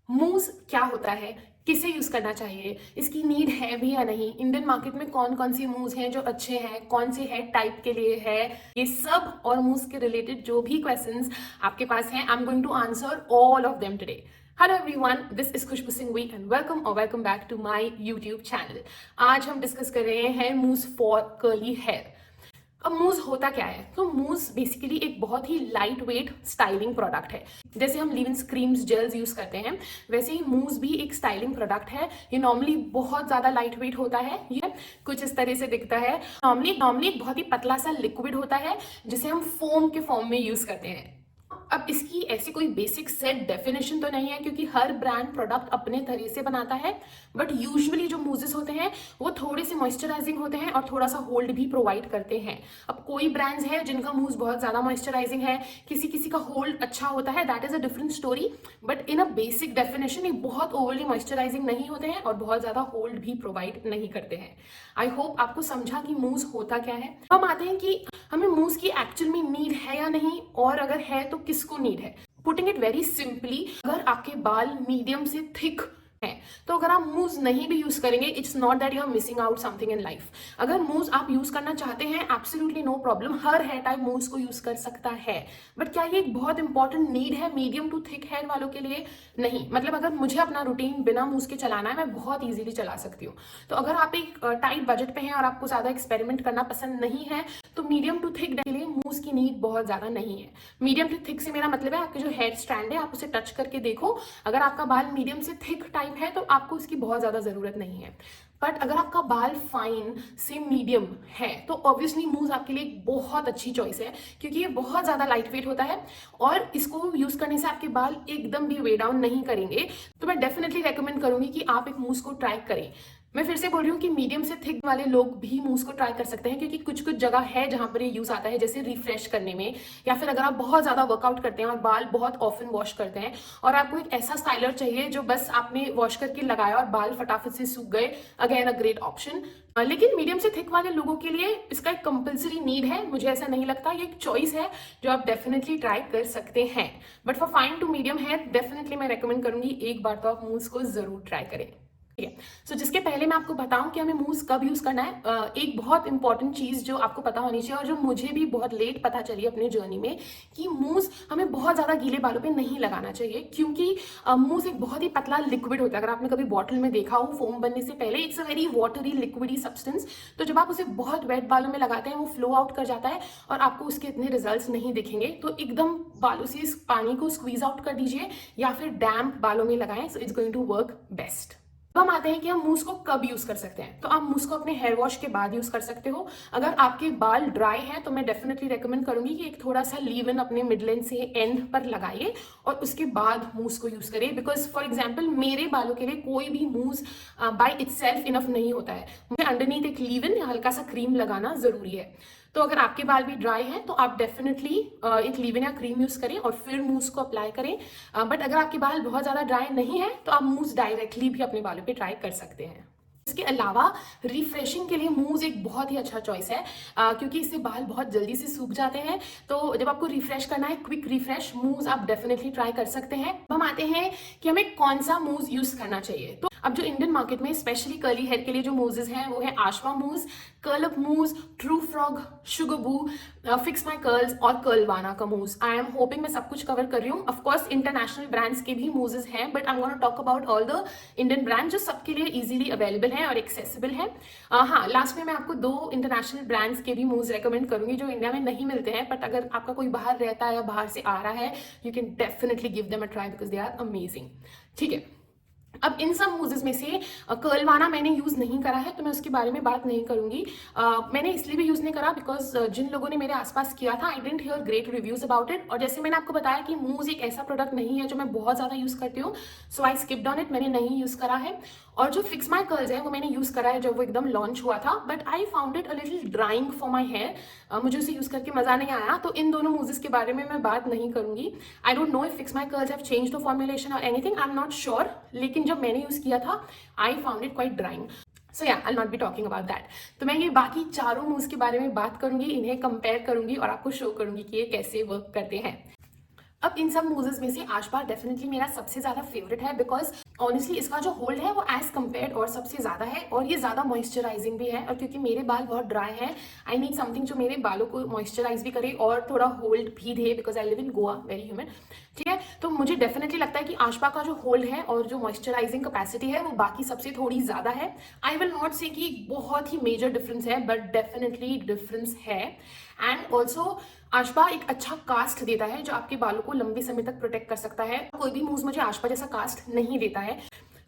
मूज क्या होता है, किसे यूज करना चाहिए, इसकी नीड है भी या नहीं, इंडियन मार्केट में कौन कौन सी मूज हैं जो अच्छे हैं, कौन से हेड टाइप के लिए है, ये सब और मूज के रिलेटेड जो भी क्वेश्चंस आपके पास हैं, I am going to answer all of them today. Hello everyone, this is Khushboo Singhvi and welcome back to my YouTube channel. आज हम डिस्कस कर रहे हैं मूज फॉर कर्ली हेयर। अब मूज होता क्या है? तो मूज बेसिकली एक बहुत ही लाइट वेट स्टाइलिंग प्रोडक्ट है। जैसे हम लीव इन क्रीम्स जेल्स यूज करते हैं, वैसे ही मूज भी एक स्टाइलिंग प्रोडक्ट है। ये नॉर्मली बहुत ज्यादा लाइट वेट होता है। ये कुछ इस तरह से दिखता है। नॉर्मली एक बहुत ही पतला सा लिक्विड होता है जिसे हम फोम के फॉर्म में यूज करते हैं। अब इसकी ऐसी कोई बेसिक सेट डेफिनेशन तो नहीं है क्योंकि हर ब्रांड प्रोडक्ट अपने तरह से बनाता है, बट यूजुअली जो मूजेस होते हैं वो थोड़े से मॉइस्चराइजिंग होते हैं और थोड़ा सा होल्ड भी प्रोवाइड करते हैं। अब कोई ब्रांड्स हैं जिनका मूज बहुत ज्यादा मॉइस्चराइजिंग है, किसी किसी का होल्ड अच्छा होता है, that is a different story. But in a basic definition ये बहुत ओवरली मॉइस्चराइजिंग नहीं होते हैं और बहुत ज्यादा होल्ड भी प्रोवाइड नहीं करते हैं। आई होप आपको समझा कि मूज होता क्या है। हम आते हैं कि हमें मूज की एक्चुअल में नीड है या नहीं, और अगर है तो किसको नीड है। पुटिंग इट वेरी सिंपली, अगर आपके बाल मीडियम से थिक है तो अगर आप मूज नहीं भी यूज करेंगे, it's not that you are missing out something in life. अगर मूज आप यूज करना चाहते हैं, एब्सोल्युटली नो प्रॉब्लम, हर हेयर टाइप मूज को यूज कर सकता है। बट क्या ये एक बहुत इंपॉर्टेंट नीड है मीडियम टू थिक हेयर वालों के लिए? नहीं। मतलब अगर मुझे अपना रूटीन बिना मूज के चलाना है, मैं बहुत इजीली चला सकती हूँ। तो अगर आप एक टाइट बजट पे हैं और आपको ज्यादा एक्सपेरिमेंट करना पसंद नहीं है, तो मीडियम टू थिक के लिए मूज की नीड बहुत ज्यादा नहीं है। मीडियम टू थिक से मेरा मतलब है आपके जो हेयर स्टैंड है, आप उसे टच करके देखो। अगर आपका बाल मीडियम से थिक टाइप है तो आपको इसकी बहुत ज्यादा जरूरत नहीं है। बट अगर आपका बाल फाइन से मीडियम है तो ऑब्वियसली मूज आपके लिए एक बहुत अच्छी चॉइस है, क्योंकि ये बहुत ज्यादा लाइट वेट होता है और इसको यूज करने से आपके बाल एकदम भी वे डाउन नहीं करेंगे। तो मैं डेफिनेटली रेकमेंड करूंगी कि आप एक मूज को ट्राई करें। मैं फिर से बोल रही हूँ कि मीडियम से थिक वाले लोग भी मूस को ट्राई कर सकते हैं, क्योंकि कुछ कुछ जगह है जहां पर ये यूज आता है, जैसे रिफ्रेश करने में, या फिर अगर आप बहुत ज्यादा वर्कआउट करते हैं और बाल बहुत ऑफन वॉश करते हैं और आपको एक ऐसा स्टाइलर चाहिए जो बस आपने वॉश करके लगाया और बाल फटाफट से सूख गए, अगेन अ ग्रेट ऑप्शन। लेकिन मीडियम से थिक वाले लोगों के लिए इसका एक कंपल्सरी नीड है, मुझे ऐसा नहीं लगता। ये एक चॉइस है जो आप डेफिनेटली ट्राई कर सकते हैं। But for fine to medium hair definitely मैं रेकमेंड करूंगी एक बार तो आप मूस को जरूर ट्राई करें। ठीक है। सो जिसके पहले मैं आपको बताऊं कि हमें मूज कब यूज करना है, एक बहुत इंपॉर्टेंट चीज जो आपको पता होनी चाहिए और जो मुझे भी बहुत लेट पता चली अपने जर्नी में, कि मूज हमें बहुत ज्यादा गीले बालों पे नहीं लगाना चाहिए, क्योंकि मूज एक बहुत ही पतला लिक्विड होता है। अगर आपने कभी बॉटल में देखा हो फोम बनने से पहले, it's a very watery liquidy substance. तो जब आप उसे बहुत वेट बालों में लगाते हैं वो फ्लो आउट कर जाता है और आपको उसके इतने रिजल्ट्स नहीं दिखेंगे। तो एकदम बालों से इस पानी को स्क्वीज आउट कर दीजिए या फिर डैम्प बालों में लगाएं, so it's going to work best. अब हम आते हैं कि हम मूस को कब यूज कर सकते हैं। तो आप मूस को अपने हेयर वॉश के बाद यूज कर सकते हो। अगर आपके बाल ड्राई हैं तो मैं डेफिनेटली रेकमेंड करूंगी कि एक थोड़ा सा लीव इन अपने मिड लेंथ से एंड पर लगाइए और उसके बाद मूस को यूज करिए। बिकॉज फॉर एग्जाम्पल मेरे बालों के लिए कोई भी मूस बाय इटसेल्फ इनफ नहीं होता है, मुझे अंडरनीथ एक लीव इन या हल्का सा क्रीम लगाना जरूरी है। तो अगर आपके बाल भी ड्राई हैं तो आप डेफिनेटली एक लीव इन या क्रीम यूज करें और फिर मूस को अप्लाई करें। बट अगर आपके बाल बहुत ज्यादा ड्राई नहीं है तो आप मूस डायरेक्टली भी अपने बालों पे ट्राई कर सकते हैं। इसके अलावा रिफ्रेशिंग के लिए मूज एक बहुत ही अच्छा चॉइस है, क्योंकि इससे बाल बहुत जल्दी से सूख जाते हैं। तो जब आपको रिफ्रेश करना है, क्विक रिफ्रेश मूज आप डेफिनेटली ट्राई कर सकते हैं। हम आते हैं कि हमें कौन सा मूज यूज करना चाहिए। तो अब जो इंडियन मार्केट में स्पेशली कर्ली हेयर के लिए जो मूजेस हैं वो है आशवा mousse, curl up mousse, true frog, शुगबू, फिक्स माई कर्ल्स और कर्लवाना का मूज। आई एम होपिंग मैं सब कुछ कवर कर रही हूँ। ऑफकोर्स इंटरनेशनल ब्रांड्स के भी मूजेस हैं, but I am gonna talk about all the Indian brand जो सबके लिए इजीली अवेलेबल है और एक्सेसिबल है। हाँ, लास्ट में मैं आपको 2 इंटरनेशनल ब्रांड्स के भी मूज रेकमेंड करूंगी जो इंडिया में नहीं मिलते हैं, बट अगर आपका कोई बाहर रहता है या बाहर से आ रहा है, you can definitely give them a try because they are amazing. ठीक है। अब इन सब मूजेस में से कर्लवाना मैंने यूज नहीं करा है तो मैं उसके बारे में बात नहीं करूंगी। मैंने इसलिए भी यूज नहीं करा बिकॉज जिन लोगों ने मेरे आसपास किया था, I didn't hear great reviews about it. और जैसे मैंने आपको बताया कि मूज एक ऐसा प्रोडक्ट नहीं है जो मैं बहुत ज्यादा यूज करती हूँ, सो आई स्किप्ड ऑन इट, मैंने नहीं यूज करा है। और जो फिक्स माई कर्ल्स है वो मैंने यूज करा है जब वो एकदम लॉन्च हुआ था, but I found it a little drying for my hair, मुझे उसे यूज करके मजा नहीं आया। तो इन दोनों मूजेस के बारे में मैं बात नहीं करूंगी। I don't know if Fix my Curls have changed the formulation और anything, I am not sure, लेकिन जब मैंने यूज किया था I found it quite drying. So या I not be talking about that. तो मैं ये बाकी चारों मूव्स के बारे में बात करूंगी, इन्हें कंपेयर करूंगी और आपको शो करूंगी कि ये कैसे वर्क करते हैं। अब इन सब मूजेस में से आशपा डेफिनेटली मेरा सबसे ज्यादा फेवरेट है, बिकॉज ऑनेस्टली इसका जो होल्ड है वो एज कम्पेयर और सबसे ज्यादा है, और ये ज्यादा मॉइस्चराइजिंग भी है। और क्योंकि मेरे बाल बहुत ड्राई हैं, आई नीड समथिंग जो मेरे बालों को मॉइस्चराइज भी करे और थोड़ा होल्ड भी दे, because I live in Goa, very human. ठीक है, तो मुझे डेफिनेटली लगता है कि आशपा का जो होल्ड है और जो मॉइस्चराइजिंग कैपेसिटी है वो बाकी सबसे थोड़ी ज्यादा है। आई विल नॉट से कि बहुत ही मेजर डिफरेंस है, बट डेफिनेटली डिफरेंस है। एंड ऑल्सो आशपा एक अच्छा कास्ट देता है जो आपके बालों को लंबे समय तक प्रोटेक्ट कर सकता है। कोई भी मूव मुझे आशपा जैसा कास्ट नहीं देता है।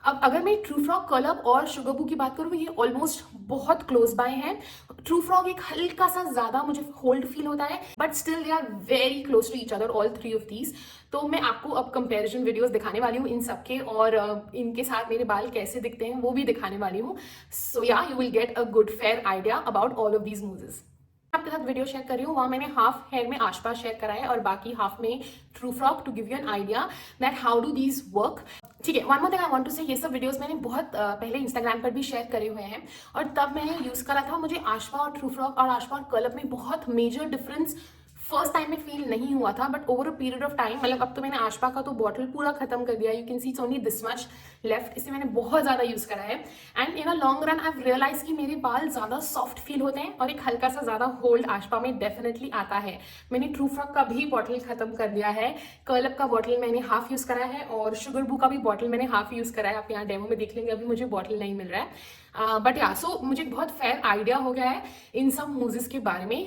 अब अगर मैं ट्रू फ्रॉग, कर्ल अप और शुगर बू की बात करूँ, ये ऑलमोस्ट बहुत क्लोज बाय हैं। ट्रू फ्रॉग एक हल्का सा ज्यादा मुझे होल्ड फील होता है, but still they are very close to each other, all three of these. तो मैं आपको अब कंपैरिजन वीडियोस दिखाने वाली हूँ इन सबके, और इनके साथ मेरे बाल कैसे दिखते हैं वो भी दिखाने वाली हूँ। सो या you will get a good fair idea about all of these moves. आपके साथ वीडियो शेयर कर रही हूँ, वहां मैंने हाफ हेयर में आशपा शेयर करा है और बाकी हाफ में true frog, to give you an idea that how do these work. ठीक है, one more thing I want to say, ये सब वीडियोस मैंने बहुत पहले इंस्टाग्राम पर भी शेयर करे हुए हैं, और तब मैंने यूज करा था। मुझे आशपा और ट्रू फ्रॉग और आशपा और कर्ल अप में बहुत मेजर डिफरेंस फर्स्ट टाइम में फील नहीं हुआ था, but over a period of time, मतलब अब तो मैंने आशपा का तो बॉटल पूरा खत्म कर दिया, you can see it's only this much left, इसे मैंने बहुत ज्यादा यूज करा है। And in a long run I realize कि मेरे बाल ज्यादा सॉफ्ट फील होते हैं और एक हल्का सा ज्यादा होल्ड आशपा में डेफिनेटली आता है। मैंने ट्रू फ्रॉग का भी बॉटल खत्म कर दिया है, कर्ल अप का बॉटल मैंने हाफ यूज करा है, और शुगर बू का भी बॉटल मैंने हाफ यूज करा है। आप यहाँ डेमो में देख लेंगे, अभी मुझे बॉटल नहीं मिल रहा है, बट या सो मुझे बहुत फेयर आइडिया हो गया है इन सब मूजेस के बारे में।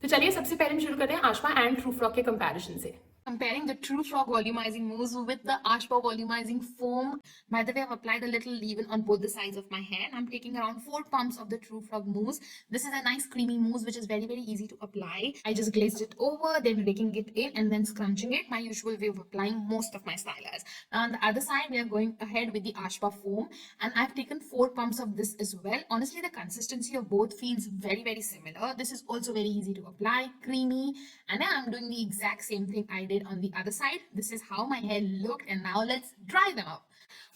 तो चलिए सबसे पहले हम शुरू करते हैं आशपा एंड ट्रू फ्रॉग के कंपैरिजन से। Comparing the True Frog volumizing mousse with the Ashpa volumizing foam. By the way, I've applied a little leave-in on both the sides of my hair. I'm taking around 4 pumps of the True Frog mousse. This is a nice creamy mousse which is very, very easy to apply. I just glazed it over, then raking it in and then scrunching it. My usual way of applying most of my stylers. Now on the other side, we are going ahead with the Ashpa foam, and I've taken 4 pumps of this as well. Honestly, the consistency of both feels very, very similar. This is also very easy to apply, creamy, and now I'm doing the exact same thing I did on the other side. This is how my hair looked, and now let's dry them up.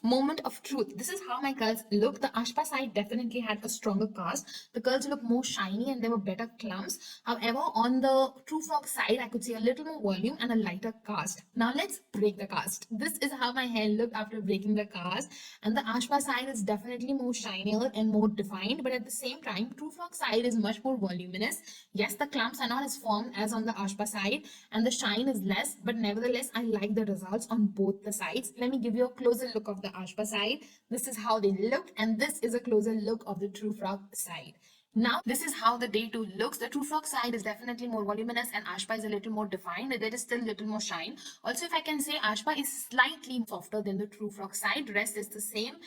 Moment of truth. This is how my curls look. The Ashpa side definitely had a stronger cast. The curls look more shiny and there were better clumps. However, on the True Frog side, I could see a little more volume and a lighter cast. Now let's break the cast. This is how my hair looked after breaking the cast. And the Ashpa side is definitely more shinier and more defined, but at the same time, True Frog side is much more voluminous. Yes, the clumps are not as firm as on the Ashpa side, and the shine is less, but nevertheless, I like the results on both the sides. Let me give you a closer look of the Ashpa side. This is how they looked, and this is a closer look of the True Frog side. Now, this is how the day 2 looks. The True Frog side is definitely more voluminous and Ashpa is a little more defined. There is still a little more shine. Also, if I can say, Ashpa is slightly softer than the True Frog side. Rest is the same.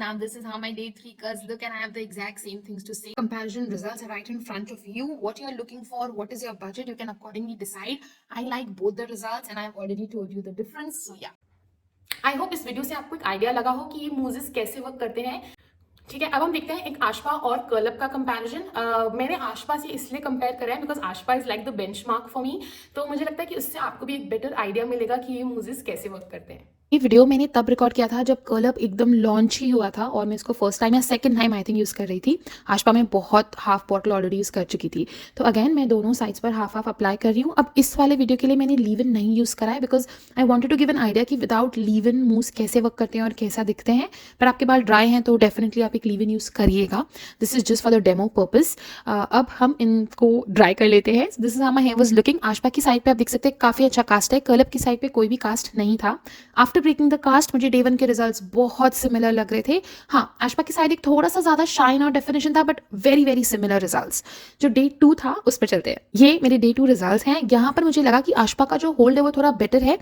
Now, this is how my day 3 curls look, and I have the exact same things to say. Comparison results are right in front of you. What you're looking for, what is your budget, you can accordingly decide. I like both the results, and I've already told you the difference. So, yeah. I hope इस video से आपको एक idea लगा हो कि ये मूजेस कैसे work करते हैं। ठीक है, अब हम देखते हैं एक आशपा और कर्ल अप का कंपैरिजन। मैंने आशपा से इसलिए कंपेयर करा है बिकॉज आशपा is like the benchmark for me, तो मुझे लगता है कि उससे आपको भी एक बेटर आइडिया मिलेगा कि ये मूजेस कैसे वर्क करते हैं। ये वीडियो मैंने तब रिकॉर्ड किया था जब कर्ल अप एकदम लॉन्च ही हुआ था, और मैं इसको फर्स्ट टाइम या second time I think use कर रही थी। आशपा में बहुत हाफ बॉटल ऑलरेडी यूज़ कर चुकी थी, तो अगेन मैं दोनों साइड्स पर हाफ हाफ अप्लाई कर रही हूँ। अब इस वाले वीडियो के लिए मैंने लीव इन नहीं यूज़ करा है because I wanted to give an idea कि विदाउट लीव इन मूव्स कैसे वर्क करते हैं और कैसा दिखते हैं। पर आपके बाल ड्राई हैं तो डेफिनेटली आप एक लीव इन यूज़ करिएगा। This is just for the demo purpose. अब हम इनको ड्राई कर लेते हैं। This is how my hair was looking. आशपा की साइड पे आप देख सकते हैं काफ़ी अच्छा कास्ट है, कर्ल अप की साइड पे कोई भी कास्ट नहीं था। आफ्टर ब्रेकिंग द कास्ट मुझे डे 1 के रिजल्ट्स बहुत सिमिलर लग रहे थे। हाँ, आशपा की साइड एक थोड़ा सा ज्यादा शाइन और डेफिनेशन था, but very very similar results. जो डे 2 था उस पर चलते हैं। ये मेरे डे 2 रिजल्ट्स हैं। यहाँ पर मुझे लगा कि आशपा का जो होल्ड है वो थोड़ा बेटर है।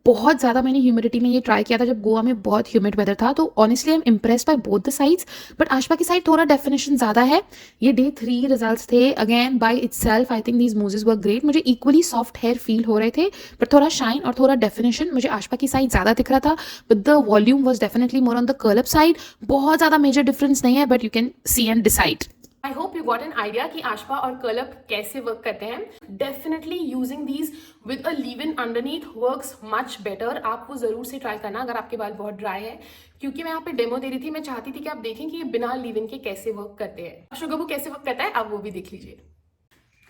बहुत ज्यादा मैंने ह्यूमिडिटी में ये ट्राई किया था जब गोवा में बहुत ह्यूमिड वेदर था, तो honestly I am impressed by both the sides, but आशपा की साइड थोड़ा डेफिनेशन ज्यादा है। ये डे 3 रिजल्ट्स थे। Again by itself I think these mousses were great. मुझे इक्वली सॉफ्ट हेयर फील हो रहे थे, बट थोड़ा शाइन और थोड़ा डेफिनेशन मुझे आशपा की साइड ज्यादा दिख रहा था, but the volume was definitely more on the curl up side. बहुत ज़्यादा major difference नहीं है, but you can see and decide. I hope you got an idea कि आशपा और कर्ल अप कैसे वर्क करते हैं। Definitely using these with a leave-in underneath works much better. आप वो जरूर से ट्राई करना अगर आपके बाल बहुत ड्राई है, क्योंकि मैं यहाँ पे डेमो दे रही थी, मैं चाहती थी कि आप देखें कि ये बिना लीव-इन के कैसे वर्क करते हैं। शुगर बू कैसे वर्क करता है आप वो भी देख लीजिए।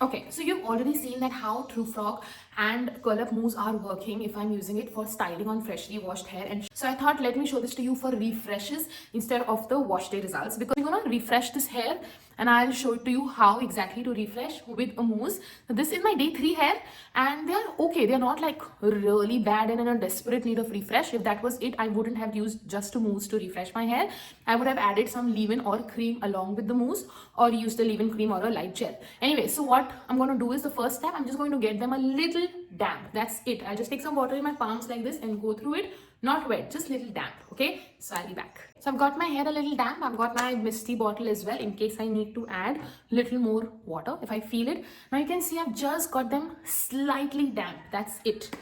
Okay, so you've already seen that how True Frog and Curl Up Mousse are working if I'm using it for styling on freshly washed hair. And so I thought, let me show this to you for refreshes instead of the wash day results, because I'm gonna refresh this hair and I'll show it to you how exactly to refresh with a mousse. So this is my day 3 hair and they're okay. They're not like really bad and in a desperate need of refresh. If that was it, I wouldn't have used just a mousse to refresh my hair. I would have added some leave-in or cream along with the mousse, or used a leave-in cream or a light gel. Anyway, so what I'm going to do is, the first step, I'm just going to get them a little damp. That's it. I'll just take some water in my palms like this and go through it. Not wet, just little damp. Okay, so I'll be back. So I've got my hair a little damp. I've got my misty bottle as well in case I need to add little more water if I feel it. Now you can see I've just got them slightly damp. That's it.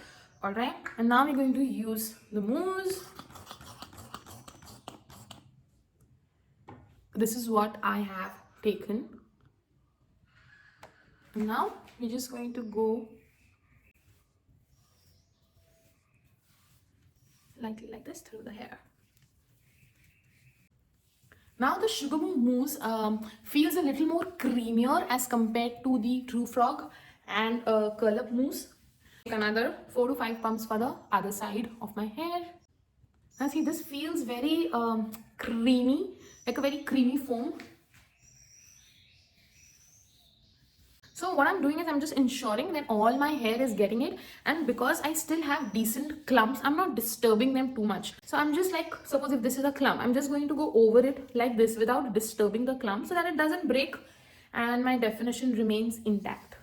All right, and now we're going to use the mousse. This is what I have taken. And now we're just going to go lightly like this through the hair. Now the Sugaboo mousse feels a little more creamier as compared to the True Frog and Curl Up mousse. Another 4 to 5 pumps for the other side of my hair. Now see, this feels very creamy, like a very creamy foam. So what I'm doing is I'm just ensuring that all my hair is getting it, and because I still have decent clumps, I'm not disturbing them too much. So I'm just like, suppose if this is a clump, I'm just going to go over it like this without disturbing the clump so that it doesn't break and my definition remains intact.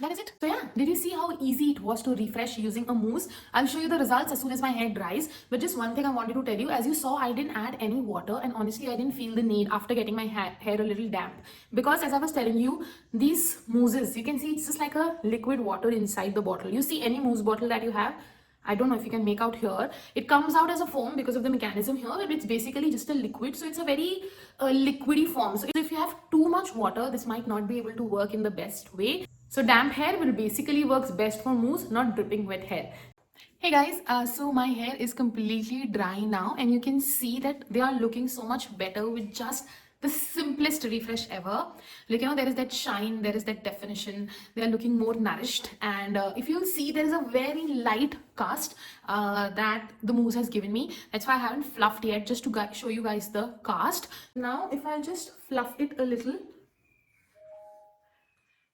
That is it. So yeah, did you see how easy it was to refresh using a mousse? I'll show you the results as soon as my hair dries. But just one thing I wanted to tell you, as you saw, I didn't add any water, and honestly, I didn't feel the need after getting my hair a little damp. Because as I was telling you, these mousses, you can see it's just like a liquid water inside the bottle. You see any mousse bottle that you have, I don't know if you can make out here. It comes out as a foam because of the mechanism here, but it's basically just a liquid. So it's a very liquidy form. So if you have too much water, this might not be able to work in the best way. So damp hair will basically works best for mousse, not dripping wet hair. Hey guys, so my hair is completely dry now, and you can see that they are looking so much better with just the simplest refresh ever. Like, you know, there is that shine, there is that definition, they are looking more nourished, and if you'll see, there is a very light cast that the mousse has given me. That's why I haven't fluffed yet, just to show you guys the cast. Now if I just fluff it a little,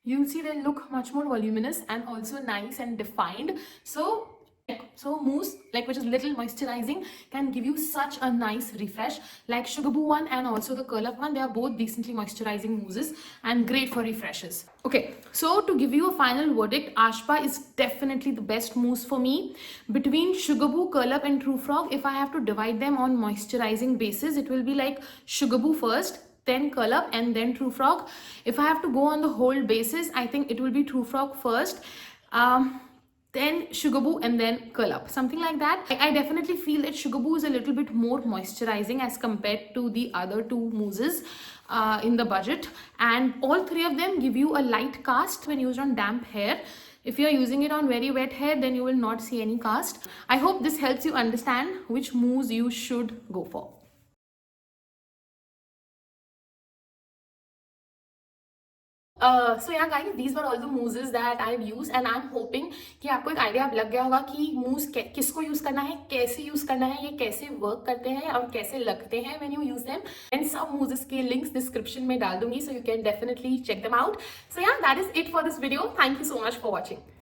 you'll see they look much more voluminous and also nice and defined. So mousse, like, which is little moisturizing, can give you such a nice refresh. Like Sugaboo one and also the Curl Up one, they are both decently moisturizing mousses and great for refreshes. Okay, so to give you a final verdict, Ashpa is definitely the best mousse for me. Between Sugaboo, Curl Up and True Frog, if I have to divide them on moisturizing basis, it will be like Sugaboo first, then Curl Up, and then True Frog. If I have to go on the whole basis, I think it will be True Frog first, then Sugaboo, and then Curl Up, something like that. I definitely feel that Sugaboo is a little bit more moisturizing as compared to the other two mousses in the budget, and all three of them give you a light cast when used on damp hair. If you're using it on very wet hair, then you will not see any cast. I hope this helps you understand which mousse you should go for. So yeah guys, these were all the mousses that I've used, and I'm hoping कि आपको एक idea लग गया होगा कि मूस किसको use करना है, कैसे यूज करना है, ये कैसे वर्क करते हैं और कैसे लगते हैं when you use them. And सब mousses के links description में डाल दूंगी, so you can definitely check them out. So yeah, that is it for this video. Thank you so much for watching.